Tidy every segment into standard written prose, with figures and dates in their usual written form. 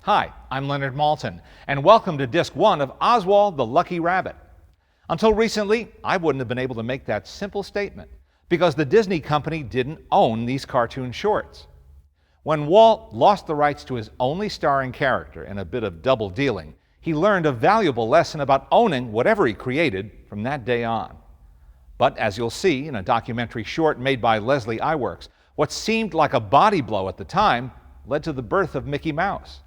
Hi, I'm Leonard Maltin, and welcome to Disc 1 of Oswald the Lucky Rabbit. Until recently, I wouldn't have been able to make that simple statement because the Disney company didn't own these cartoon shorts. When Walt lost the rights to his only starring character in a bit of double dealing, he learned a valuable lesson about owning whatever he created from that day on. But as you'll see in a documentary short made by Leslie Iwerks, what seemed like a body blow at the time led to the birth of Mickey Mouse.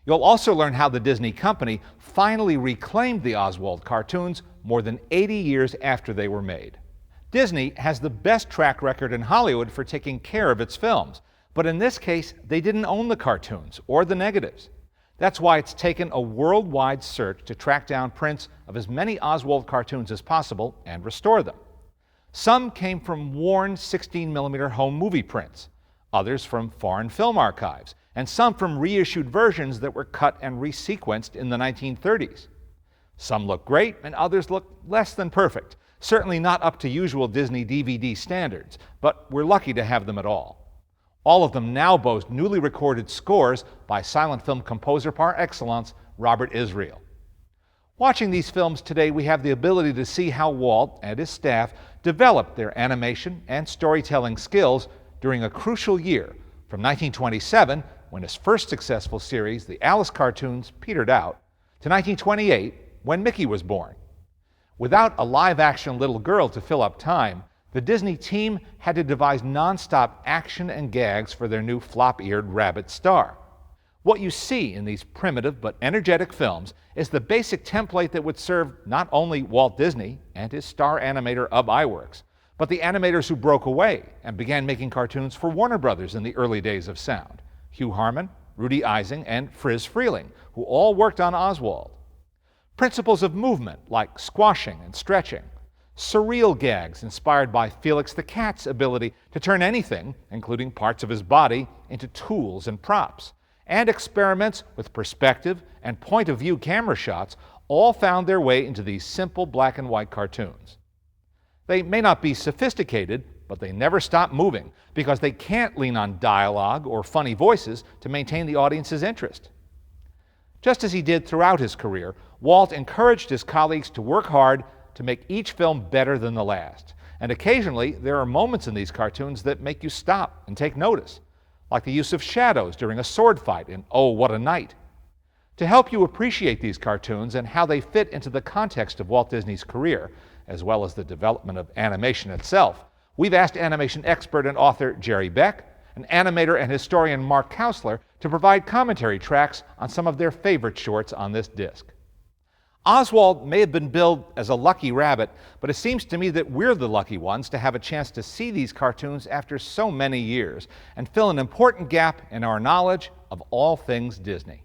You'll also learn how the Disney company finally reclaimed the Oswald cartoons more than 80 years after they were made. Disney has the best track record in Hollywood for taking care of its films, but in this case, they didn't own the cartoons or the negatives. That's why it's taken a worldwide search to track down prints of as many Oswald cartoons as possible and restore them. Some came from worn 16mm home movie prints, others from foreign film archives, and some from reissued versions that were cut and resequenced in the 1930s. Some look great and others look less than perfect, certainly not up to usual Disney DVD standards, but we're lucky to have them at all. All of them now boast newly recorded scores by silent film composer par excellence, Robert Israel. Watching these films today, we have the ability to see how Walt and his staff developed their animation and storytelling skills during a crucial year from 1927, when his first successful series, the Alice cartoons, petered out, to 1928, when Mickey was born. Without a live-action little girl to fill up time, the Disney team had to devise non-stop action and gags for their new flop-eared rabbit star. What you see in these primitive but energetic films is the basic template that would serve not only Walt Disney and his star animator Ub Iwerks, but the animators who broke away and began making cartoons for Warner Brothers in the early days of sound: Hugh Harman, Rudy Eising, and Friz Freleng, who all worked on Oswald. Principles of movement like squashing and stretching, surreal gags inspired by Felix the Cat's ability to turn anything, including parts of his body, into tools and props, and experiments with perspective and point-of-view camera shots all found their way into these simple black and white cartoons. They may not be sophisticated, but they never stop moving because they can't lean on dialogue or funny voices to maintain the audience's interest. Just as he did throughout his career, Walt encouraged his colleagues to work hard to make each film better than the last. And occasionally, there are moments in these cartoons that make you stop and take notice, like the use of shadows during a sword fight in Oh, What a Night. To help you appreciate these cartoons and how they fit into the context of Walt Disney's career, as well as the development of animation itself, we've asked animation expert and author Jerry Beck, and animator and historian Mark Kausler to provide commentary tracks on some of their favorite shorts on this disc. Oswald may have been billed as a lucky rabbit, but it seems to me that we're the lucky ones to have a chance to see these cartoons after so many years and fill an important gap in our knowledge of all things Disney.